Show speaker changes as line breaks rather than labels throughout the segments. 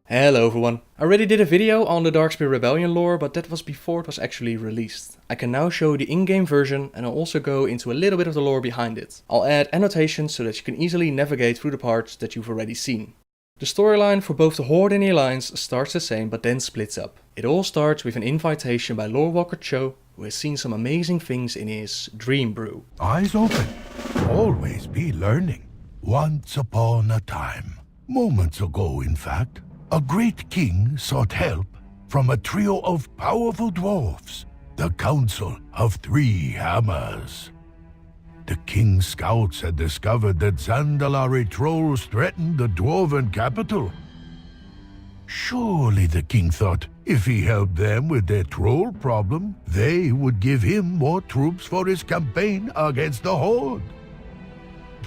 Hello everyone. I already did a video on the Darkspear Rebellion lore, but that was before it was actually released. I can now show the in-game version and I'll also go into a little bit of the lore behind it. I'll add annotations so that you can easily navigate through the parts that you've already seen. The storyline for both the Horde and the Alliance starts the same but then splits up. It all starts with an invitation by Lorewalker Cho, who has seen some amazing things in his dream brew.
Eyes open. Always be learning. Once upon a time, moments ago in fact, a great king sought help from a trio of powerful dwarves, the Council of Three Hammers. The king's scouts had discovered that Zandalari trolls threatened the dwarven capital. Surely, the king thought, if he helped them with their troll problem, they would give him more troops for his campaign against the Horde.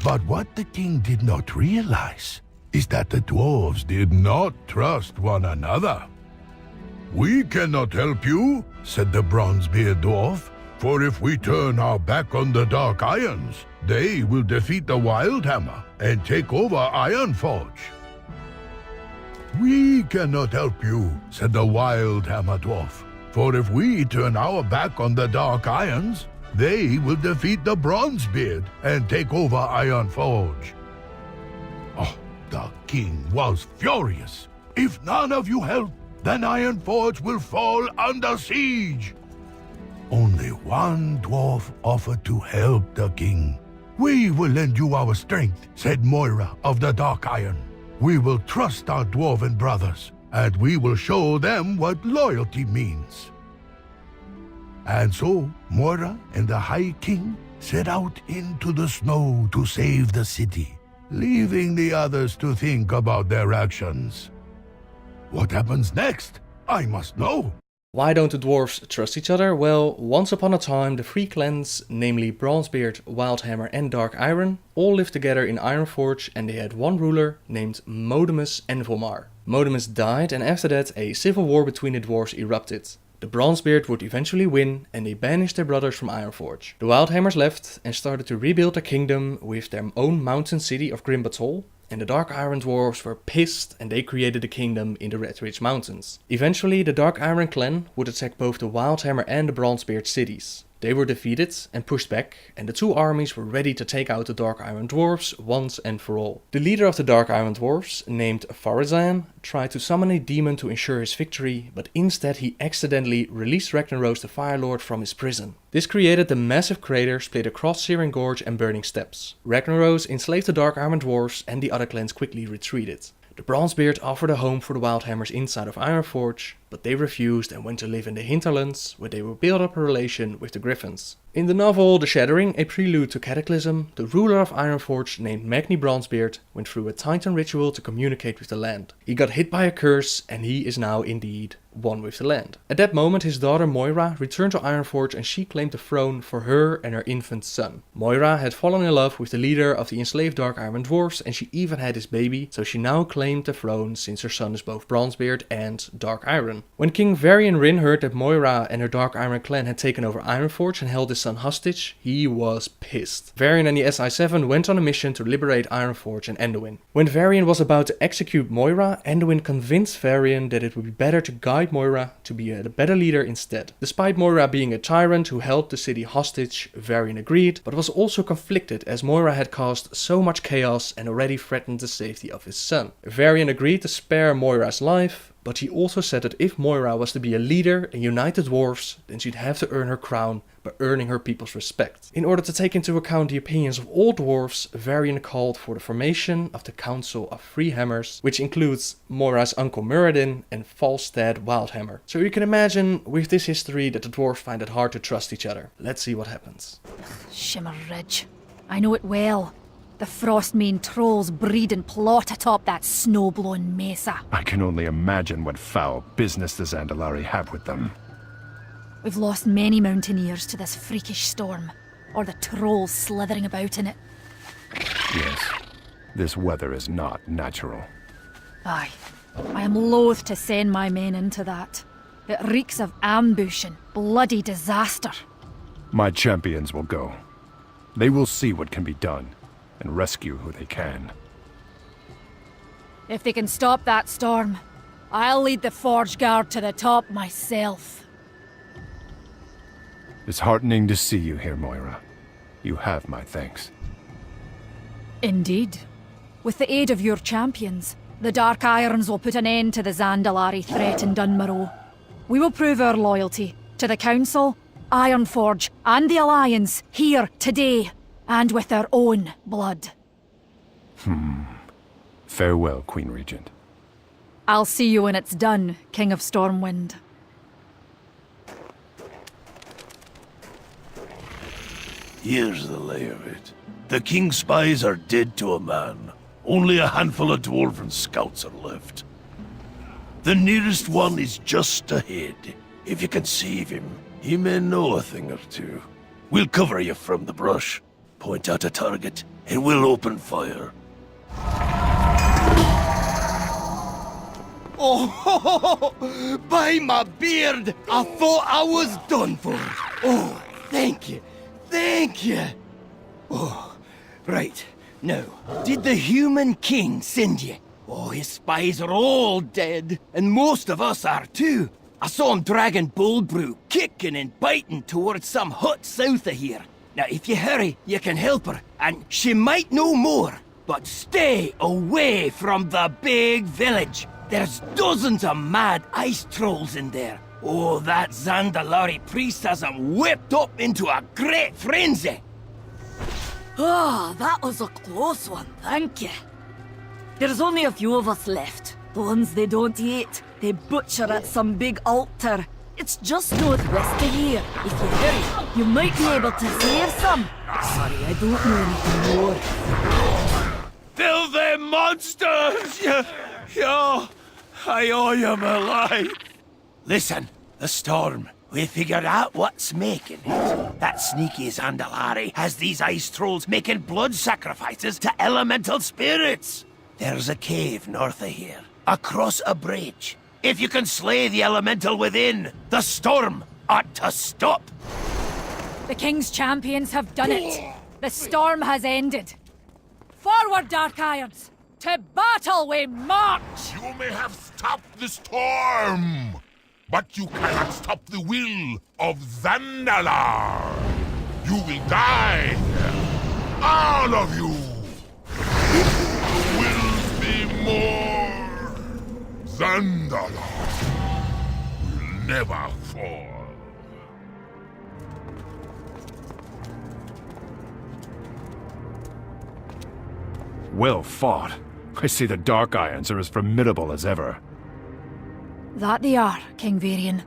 But what the king did not realize is that the dwarves did not trust one another. "We cannot help you," said the Bronzebeard dwarf, "for if we turn our back on the Dark Irons, they will defeat the Wildhammer and take over Ironforge." "We cannot help you," said the Wildhammer dwarf, "for if we turn our back on the Dark Irons, they will defeat the Bronzebeard and take over Ironforge." Oh, the king was furious. "If none of you help, then Ironforge will fall under siege." Only one dwarf offered to help the king. "We will lend you our strength," said Moira of the Dark Iron. "We will trust our dwarven brothers, and we will show them what loyalty means." And so, Moira and the High King set out into the snow to save the city, leaving the others to think about their actions. What happens next? I must know.
Why don't the dwarves trust each other? Well, once upon a time the three clans, namely Bronzebeard, Wildhammer and Dark Iron, all lived together in Ironforge and they had one ruler named Modemus Envolmar. Modemus died and after that a civil war between the dwarves erupted. The Bronzebeard would eventually win and they banished their brothers from Ironforge. The Wildhammers left and started to rebuild their kingdom with their own mountain city of Grimbatol, and the Dark Iron dwarves were pissed and they created a kingdom in the Red Ridge Mountains. Eventually the Dark Iron clan would attack both the Wildhammer and the Bronzebeard cities. They were defeated and pushed back, and the two armies were ready to take out the Dark Iron dwarves once and for all. The leader of the Dark Iron dwarves, named Farazan, tried to summon a demon to ensure his victory, but instead he accidentally released Ragnaros the Fire Lord from his prison. This created the massive crater split across Searing Gorge and Burning Steppes. Ragnaros enslaved the Dark Iron dwarves and the other clans quickly retreated. The Bronzebeard offered a home for the Wildhammers inside of Ironforge, but they refused and went to live in the hinterlands, where they would build up a relation with the Griffins. In the novel The Shattering, a prelude to Cataclysm, the ruler of Ironforge named Magni Bronzebeard went through a Titan ritual to communicate with the land. He got hit by a curse and he is now indeed one with the land. At that moment his daughter Moira returned to Ironforge and she claimed the throne for her and her infant son. Moira had fallen in love with the leader of the enslaved Dark Iron dwarves and she even had his baby, so she now claimed the throne since her son is both Bronzebeard and Dark Iron. When King Varian Rin heard that Moira and her Dark Iron clan had taken over Ironforge and held his son hostage, he was pissed. Varian and the SI7 went on a mission to liberate Ironforge and Anduin. When Varian was about to execute Moira, Anduin convinced Varian that it would be better to guide Moira to be a better leader instead. Despite Moira being a tyrant who held the city hostage, Varian agreed, but was also conflicted as Moira had caused so much chaos and already threatened the safety of his son. Varian agreed to spare Moira's life, but he also said that if Moira was to be a leader and unite the dwarves, then she'd have to earn her crown by earning her people's respect. In order to take into account the opinions of all dwarves, Varian called for the formation of the Council of Three Hammers, which includes Moira's uncle Muradin and Falstad Wildhammer. So you can imagine with this history that the dwarves find it hard to trust each other. Let's see what happens.
Shimmer Ridge. I know it well. The Frostmane trolls breed and plot atop that snow-blown mesa.
I can only imagine what foul business the Zandalari have with them.
We've lost many mountaineers to this freakish storm, or the trolls slithering about in it.
Yes, this weather is not natural.
Aye, I am loath to send my men into that. It reeks of ambush and bloody disaster.
My champions will go. They will see what can be done, and rescue who they can.
If they can stop that storm, I'll lead the Forge Guard to the top myself.
It's heartening to see you here, Moira. You have my thanks.
Indeed. With the aid of your champions, the Dark Irons will put an end to the Zandalari threat in Dunmarrow. We will prove our loyalty to the Council, Ironforge, and the Alliance here today, and with our own blood.
Farewell, Queen Regent.
I'll see you when it's done, King of Stormwind.
Here's the lay of it. The King's spies are dead to a man. Only a handful of dwarven scouts are left. The nearest one is just ahead. If you can save him, he may know a thing or two. We'll cover you from the brush, point out a target, and we'll open fire.
Oh, by my beard, I thought I was done for. Oh, thank you. Thank you. Oh, right. Now, did the human king send you? Oh, his spies are all dead, and most of us are too. I saw him dragging Boldbrew, kicking and biting towards some hut south of here. Now, if you hurry, you can help her, and she might know more. But stay away from the big village. There's dozens of mad ice trolls in there. Oh, that Zandalari priest has them whipped up into a great frenzy.
Ah, that was a close one, thank you. There's only a few of us left. The ones they don't eat. They butcher at some big altar. It's just northwest of here. If you hurry, you might be able to save some. Sorry, I don't know anything more.
Filthy monsters! I owe you my life. Listen, the storm. We figured out what's making it. That sneaky Zandalari has these ice trolls making blood sacrifices to elemental spirits. There's a cave north of here, across a bridge. If you can slay the elemental within, the storm ought to stop.
The King's champions have done it. The storm has ended. Forward, Dark Irons! To battle we march!
You may have stopped the storm, but you cannot stop the will of Zandalar. You will die, all of you. There will be more. Zandalar will never fall.
Well fought. I see the Dark Irons are as formidable as ever.
That they are, King Varian.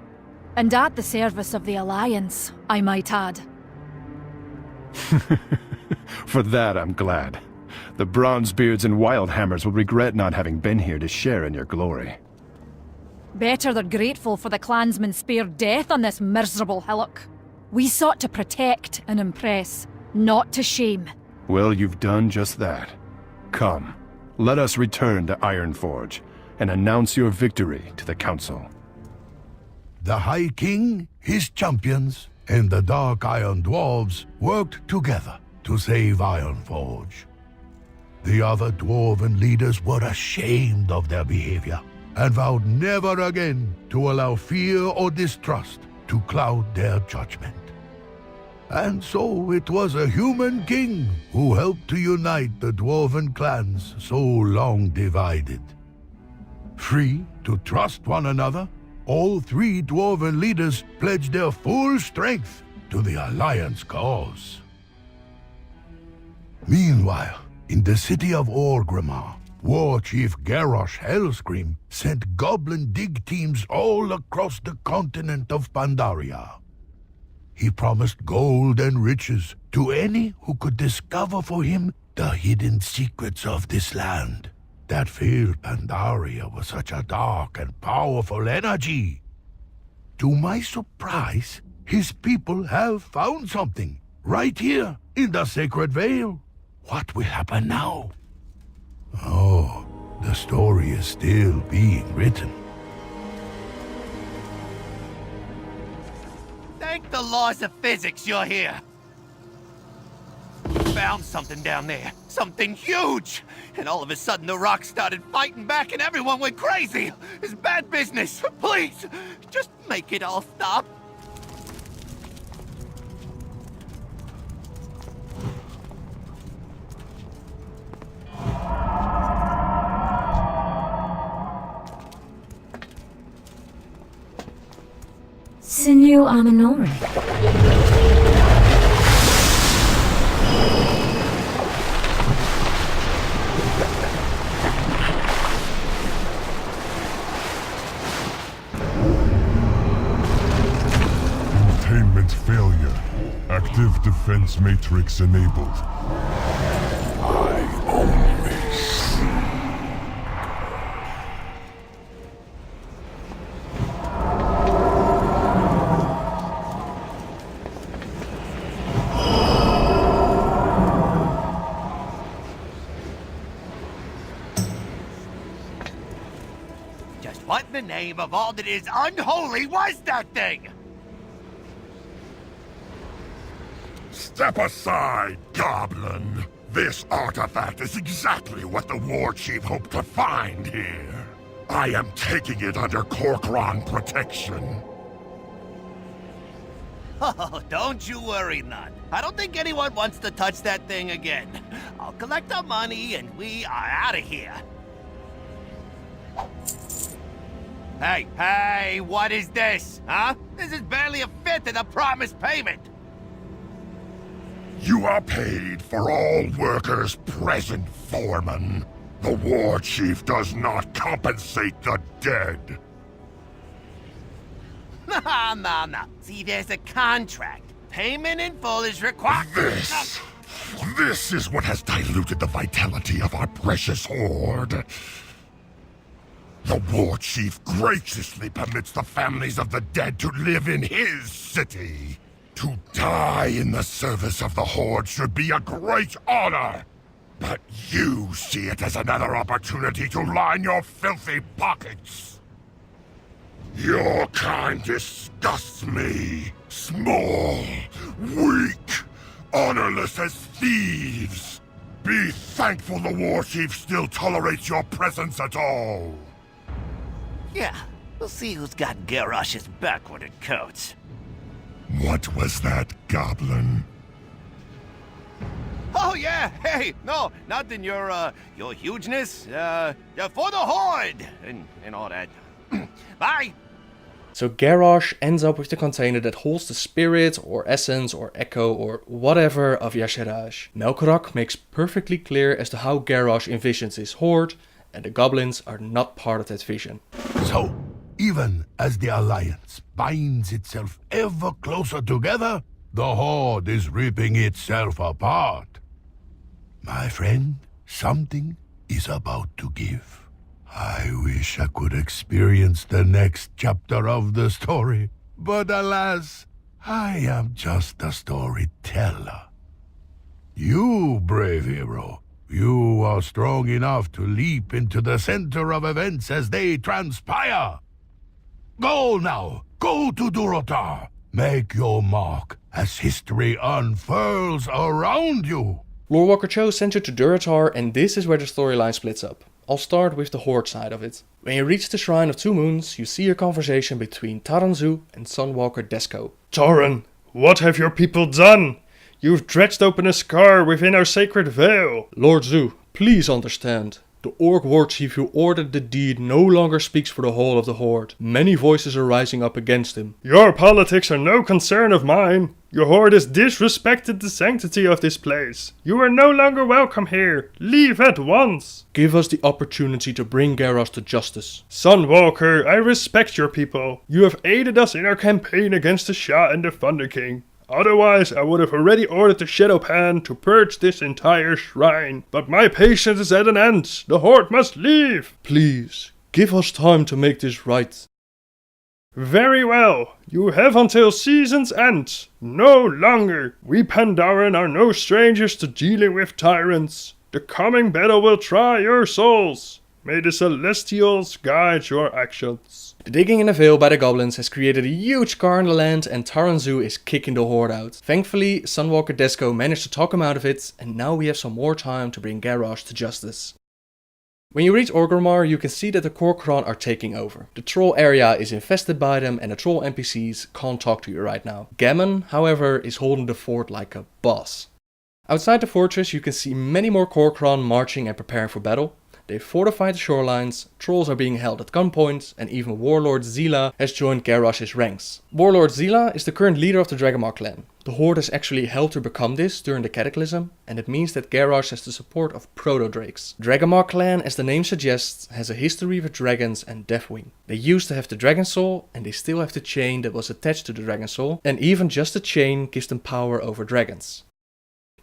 And at the service of the Alliance, I might add.
For that, I'm glad. The Bronzebeards and Wildhammers will regret not having been here to share in your glory.
Better they're grateful for the clansmen spared death on this miserable hillock. We sought to protect and impress, not to shame.
Well, you've done just that. Come, let us return to Ironforge and announce your victory to the Council.
The High King, his champions, and the Dark Iron Dwarves worked together to save Ironforge. The other dwarven leaders were ashamed of their behavior and vowed never again to allow fear or distrust to cloud their judgment. And so it was a human king who helped to unite the dwarven clans so long divided. Free to trust one another, all three dwarven leaders pledged their full strength to the Alliance cause. Meanwhile, in the city of Orgrimmar, War Chief Garrosh Hellscream sent goblin dig teams all across the continent of Pandaria. He promised gold and riches to any who could discover for him the hidden secrets of this land that filled Pandaria with such a dark and powerful energy. To my surprise, his people have found something right here in the Sacred Vale. What will happen now? Oh, the story is still being written.
Thank the laws of physics you're here. found something down there. Something huge! And all of a sudden the rocks started fighting back and everyone went crazy! It's bad business! Please! Just make it all stop!
Sinew Amanori.
Containment failure. Active defense matrix enabled.
I only see.
Just what in the name of all that is unholy was that thing?
Step aside, Goblin. This artifact is exactly what the War Chief hoped to find here. I am taking it under Corcoran protection.
Oh, don't you worry none. I don't think anyone wants to touch that thing again. I'll collect our money and we are out of here. Hey, what is this, huh? This is barely a fifth of the promised payment.
You are paid for all workers present, Foreman. The War Chief does not compensate the dead.
No. See, there's a contract. Payment in full is required.
This is what has diluted the vitality of our precious hoard. The War Chief graciously permits the families of the dead to live in his city. To die in the service of the Horde should be a great honor. But you see it as another opportunity to line your filthy pockets. Your kind disgusts me. Small, weak, honorless as thieves. Be thankful the War Chief still tolerates your presence at all.
Yeah, we'll see who's got Garrosh's backward coats.
What was that, Goblin?
Oh yeah, hey, no, nothing, your hugeness, for the Horde, and all that. Bye!
So Garrosh ends up with the container that holds the spirit, or essence, or echo, or whatever of Y'Shaarj. Melkorok makes perfectly clear as to how Garrosh envisions his horde, and the goblins are not part of that vision.
So, even as the Alliance binds itself ever closer together, the Horde is ripping itself apart. My friend, something is about to give. I wish I could experience the next chapter of the story, but alas, I am just a storyteller. You, brave hero, you are strong enough to leap into the center of events as they transpire. Go now, go to Durotar. Make your mark as history unfurls around you.
Lorewalker Cho sent you to Durotar, and this is where the storyline splits up. I'll start with the Horde side of it. When you reach the Shrine of Two Moons, you see a conversation between Taranzu and Sunwalker Desko.
Taran, what have your people done? You've dredged open a scar within our sacred veil.
Lord Zu, please understand. The Orc War Chief who ordered the deed no longer speaks for the whole of the Horde. Many voices are rising up against him.
Your politics are no concern of mine. Your Horde has disrespected the sanctity of this place. You are no longer welcome here. Leave at once.
Give us the opportunity to bring Garrosh to justice.
Sunwalker, I respect your people. You have aided us in our campaign against the Shah and the Thunder King. Otherwise, I would have already ordered the Shadowpan to purge this entire shrine. But my patience is at an end. The Horde must leave.
Please, give us time to make this right.
Very well. You have until season's end. No longer. We Pandaren are no strangers to dealing with tyrants. The coming battle will try your souls. May the Celestials guide your actions.
The digging in the Vale by the goblins has created a huge scar in the land and Taranzu is kicking the horde out. Thankfully, Sunwalker Desko managed to talk him out of it and now we have some more time to bring Garrosh to justice. When you reach Orgrimmar, you can see that the Kor'kron are taking over. The troll area is infested by them and the troll NPCs can't talk to you right now. Gammon, however, is holding the fort like a boss. Outside the fortress you can see many more Kor'kron marching and preparing for battle. They fortified the shorelines, trolls are being held at gunpoint, and even Warlord Zila has joined Garrosh's ranks. Warlord Zila is the current leader of the Dragonmaw clan. The Horde has actually helped her become this during the Cataclysm, and it means that Garrosh has the support of Proto-Drakes. Dragonmaw clan, as the name suggests, has a history with dragons and Deathwing. They used to have the Dragon Soul, and they still have the chain that was attached to the Dragon Soul, and even just the chain gives them power over dragons.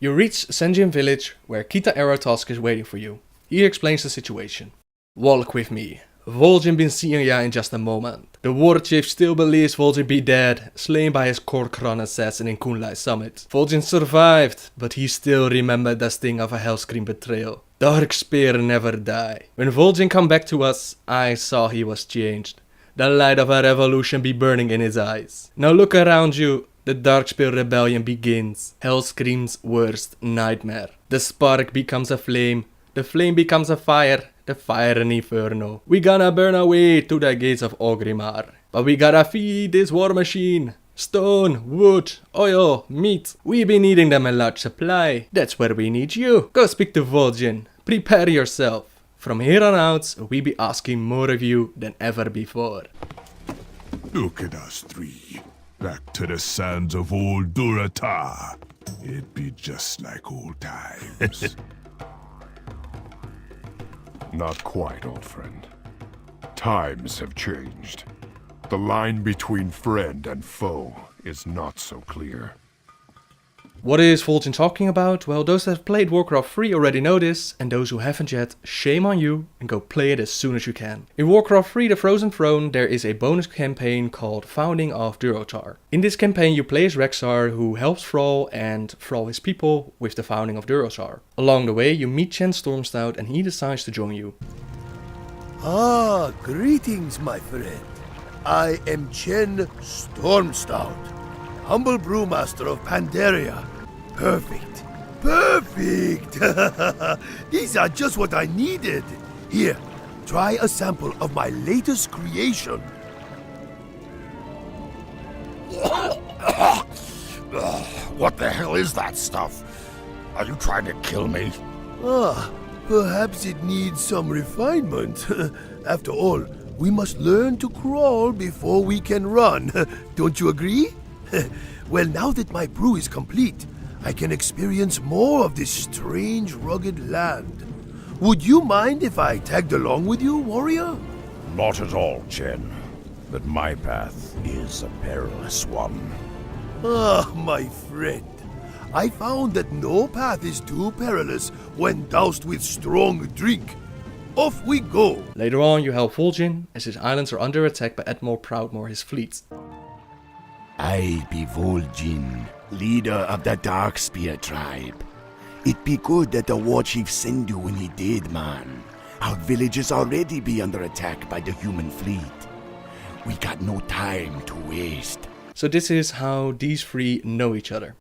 You reach Sen'jin village, where Kita Aerotusk is waiting for you. He explains the situation. Walk with me. Vol'jin been seeing ya in just a moment. The war chief still believes Vol'jin be dead, slain by his Kor'kron assassin in Kunlai summit. Vol'jin survived, but he still remembered the sting of a Hellscream betrayal. Darkspear never die. When Vol'jin come back to us, I saw he was changed. The light of a revolution be burning in his eyes. Now look around you. The Darkspear Rebellion begins. Hellscream's worst nightmare. The spark becomes a flame. The flame becomes a fire, the fire an inferno. We gonna burn our way to the gates of Orgrimmar. But we gotta feed this war machine. Stone, wood, oil, meat. We be needing them in large supply. That's where we need you. Go speak to Vol'jin. Prepare yourself. From here on out, we be asking more of you than ever before.
Look at us three. Back to the sands of old Durotar. It'd be just like old times.
Not quite, old friend. Times have changed. The line between friend and foe is not so clear.
What is Vol'jin talking about? Well, those that have played Warcraft 3 already know this, and those who haven't yet, shame on you, and go play it as soon as you can. In Warcraft 3 The Frozen Throne, there is a bonus campaign called Founding of Durotar. In this campaign you play as Rexxar, who helps Thrall and Thrall his people with the founding of Durotar. Along the way you meet Chen Stormstout and he decides to join you.
Ah, greetings, my friend. I am Chen Stormstout, humble brewmaster of Pandaria. Perfect. Perfect! These are just what I needed. Here, try a sample of my latest creation.
What the hell is that stuff? Are you trying to kill me?
Ah, perhaps it needs some refinement. After all, we must learn to crawl before we can run. Don't you agree? Well, now that my brew is complete, I can experience more of this strange, rugged land. Would you mind if I tagged along with you, warrior?
Not at all, Chen. But my path is a perilous one.
Ah, my friend. I found that no path is too perilous when doused with strong drink. Off we go!
Later on you help Vol'jin, as his islands are under attack by Admiral Proudmoore, his fleet.
I be Vol'jin, leader of the Darkspear tribe. It be good that the war chief send you when he did, man. Our villages already be under attack by the human fleet. We got no time to waste.
So this is how these three know each other.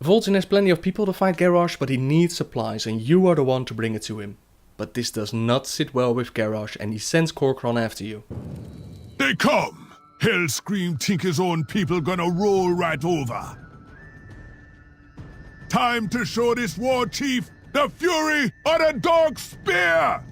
Vol'jin has plenty of people to fight Garrosh, but he needs supplies and you are the one to bring it to him. But this does not sit well with Garrosh and he sends Kor'kron after you.
They come! Hellscream think his own people gonna roll right over. Time to show this war chief the fury of the Darkspear!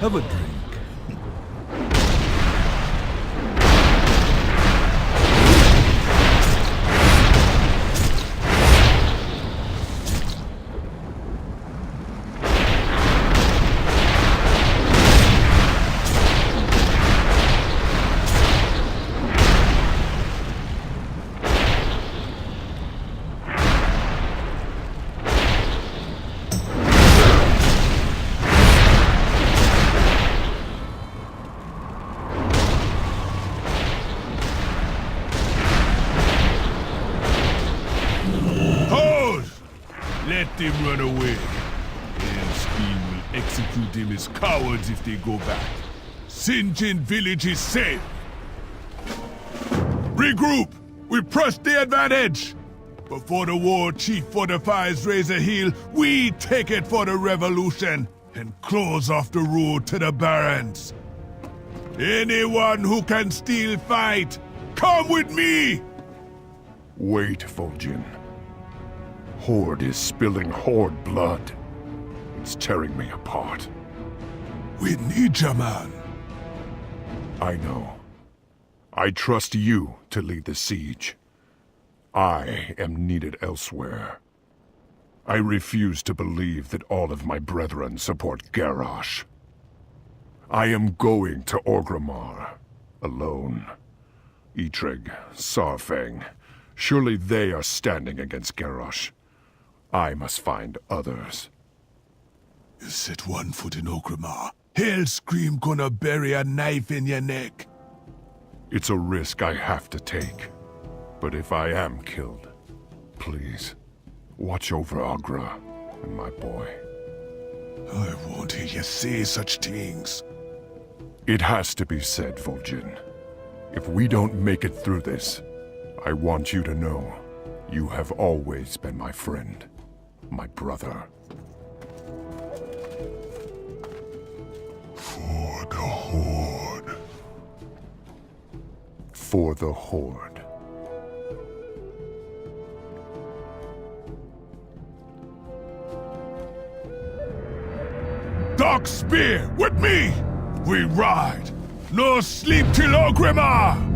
Have a drink.
him run away. Darkspear will execute them as cowards if they go back. Sinjin village is safe. Regroup! We press the advantage! Before the war chief fortifies Razor Hill, we take it for the revolution and close off the road to the barons. Anyone who can still fight, come with me!
Wait, Vol'jin. Horde is spilling Horde blood. It's tearing me apart.
We need you, man.
I know. I trust you to lead the siege. I am needed elsewhere. I refuse to believe that all of my brethren support Garrosh. I am going to Orgrimmar, alone. Eitrigg, Saurfang, surely they are standing against Garrosh. I must find others.
You set one foot in Orgrimmar, Hellscream gonna bury a knife in your neck.
It's a risk I have to take. But if I am killed, please, watch over Agra and my boy.
I won't hear you say such things.
It has to be said, Vol'jin. If we don't make it through this, I want you to know you have always been my friend, my brother.
For the Horde.
For the Horde.
Darkspear, with me! We ride! No sleep till Orgrimmar!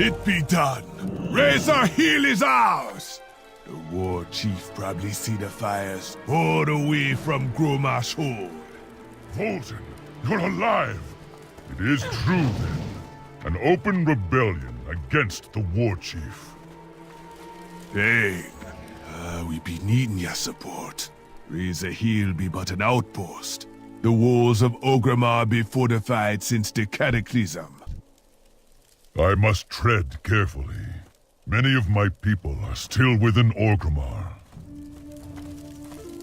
It be done. Razor Hill is ours. The war chief probably see the fires all the way from Gromash Horde.
Vol'jin, you're alive. It is true then. An open rebellion against the war chief.
Dang,
We be needing your support. Razor Hill be but an outpost. The walls of Orgrimmar be fortified since the Cataclysm.
I must tread carefully. Many of my people are still within Orgrimmar.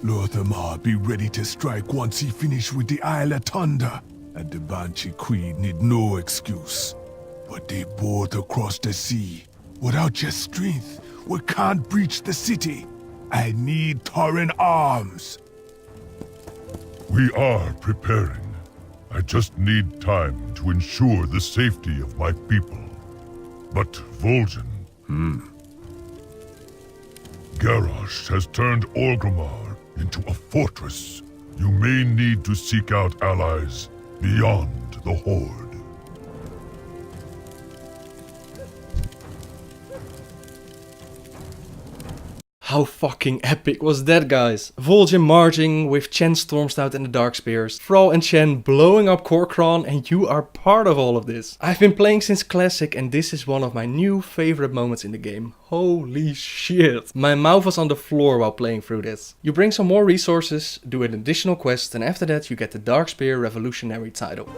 Lorthamar be ready to strike once he finish with the Isle of Thunder, and the Banshee Queen need no excuse. But they board across the sea. Without your strength, we can't breach the city. I need Tauren arms.
We are preparing. I just need time to ensure the safety of my people. But Vol'jin... Garrosh has turned Orgrimmar into a fortress. You may need to seek out allies beyond the Horde.
How fucking epic was that, guys? Vol'jin marching with Chen Stormstout and the Darkspears, Thrall and Chen blowing up Kor'kron, and you are part of all of this. I've been playing since Classic and this is one of my new favorite moments in the game. Holy shit. My mouth was on the floor while playing through this. You bring some more resources, do an additional quest, and after that you get the Darkspear Revolutionary title.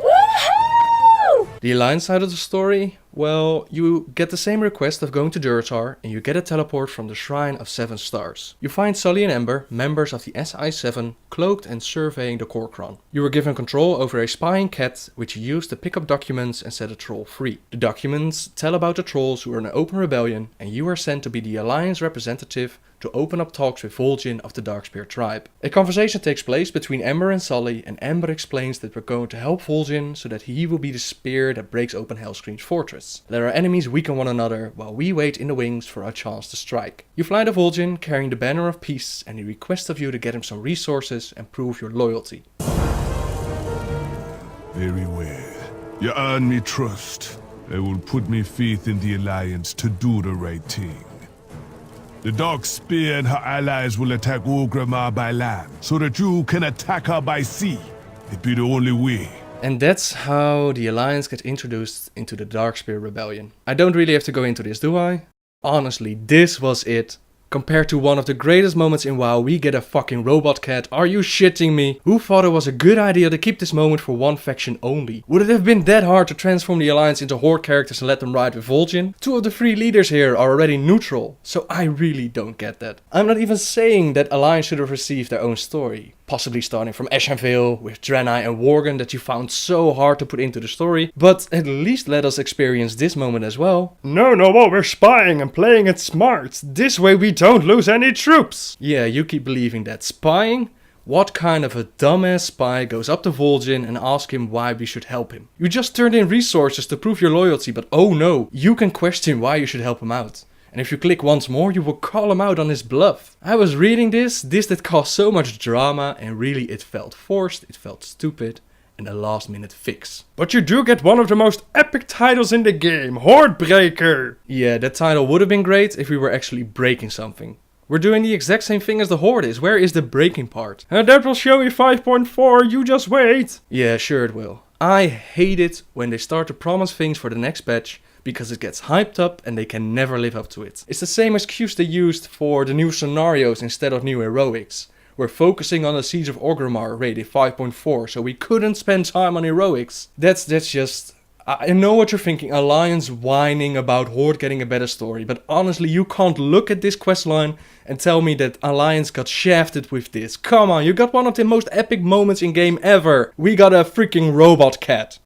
The Alliance side of the story? Well, you get the same request of going to Durotar and you get a teleport from the Shrine of 7 Stars. You find Sully and Ember, members of the SI-7, cloaked and surveying the Kor'kron. You were given control over a spying cat, which you used to pick up documents and set a troll free. The documents tell about the trolls who are in an open rebellion, and you are sent to be the Alliance representative to open up talks with Vol'jin of the Darkspear tribe. A conversation takes place between Ember and Sully, and Ember explains that we're going to help Vol'jin so that he will be the spear that breaks open Hellscream's fortress. Let our enemies weaken one another while we wait in the wings for our chance to strike. You fly to Vol'jin carrying the banner of peace, and he requests of you to get him some resources and prove your loyalty.
Very well. You earn me trust. I will put me faith in the Alliance to do the right thing. The Darkspear and her allies will attack Orgrimmar by land, so that you can attack her by sea. It be the only way.
And that's how the Alliance gets introduced into the Darkspear Rebellion. I don't really have to go into this, do I? Honestly, this was it. Compared to one of the greatest moments in WoW, we get a fucking robot cat. Are you shitting me? Who thought it was a good idea to keep this moment for one faction only? Would it have been that hard to transform the Alliance into Horde characters and let them ride with Vol'jin? 2 of the 3 leaders here are already neutral, so I really don't get that. I'm not even saying that Alliance should have received their own story. Possibly starting from Ashenvale with Draenei and Worgen that you found so hard to put into the story, but at least let us experience this moment as well.
No, we're spying and playing it smart. This way we don't lose any troops.
Yeah, you keep believing that. Spying? What kind of a dumbass spy goes up to Vol'jin and asks him why we should help him? You just turned in resources to prove your loyalty, but oh no, you can question why you should help him out. And if you click once more, you will call him out on his bluff. I was reading this that caused so much drama, and really it felt forced, it felt stupid, and a last minute fix.
But you do get one of the most epic titles in the game, Hordebreaker!
Yeah, that title would have been great if we were actually breaking something. We're doing the exact same thing as the Horde is. Where is the breaking part?
And that will show you 5.4, you just wait.
Yeah, sure it will. I hate it when they start to promise things for the next patch, because it gets hyped up and they can never live up to it. It's the same excuse they used for the new scenarios instead of new heroics. We're focusing on the Siege of Orgrimmar rated 5.4, so we couldn't spend time on heroics. That's just... I know what you're thinking, Alliance whining about Horde getting a better story, but honestly you can't look at this questline and tell me that Alliance got shafted with this. Come on, you got one of the most epic moments in game ever. We got a freaking robot cat.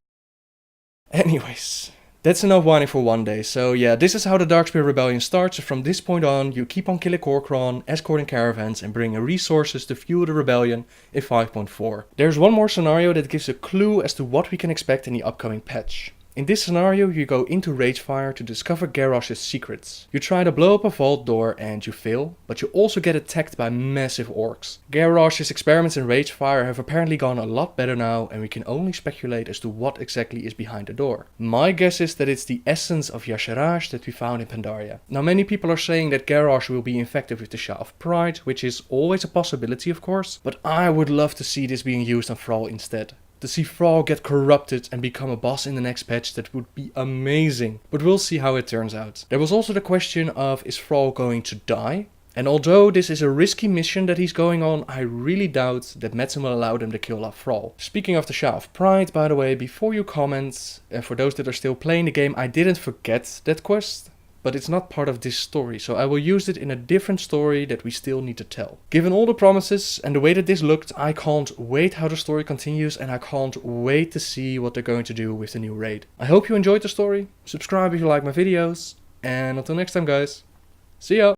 Anyways... that's enough whining for one day, so yeah, this is how the Darkspear Rebellion starts. From this point on, you keep on killing Kor'kron, escorting caravans, and bringing resources to fuel the rebellion in 5.4. There's one more scenario that gives a clue as to what we can expect in the upcoming patch. In this scenario, you go into Ragefire to discover Garrosh's secrets. You try to blow up a vault door and you fail, but you also get attacked by massive orcs. Garrosh's experiments in Ragefire have apparently gone a lot better now, and we can only speculate as to what exactly is behind the door. My guess is that it's the essence of Y'Shaarj that we found in Pandaria. Now many people are saying that Garrosh will be infected with the Sha of Pride, which is always a possibility of course, but I would love to see this being used on Thrall instead. To see Thrall get corrupted and become a boss in the next patch, that would be amazing. But we'll see how it turns out. There was also the question of, is Thrall going to die? And although this is a risky mission that he's going on, I really doubt that Metzen will allow them to kill Lafrol. Speaking of the Shah of Pride, by the way, before you comment, for those that are still playing the game, I didn't forget that quest, but it's not part of this story, so I will use it in a different story that we still need to tell. Given all the promises and the way that this looked, I can't wait how the story continues, and I can't wait to see what they're going to do with the new raid. I hope you enjoyed the story, subscribe if you like my videos, and until next time guys, see ya!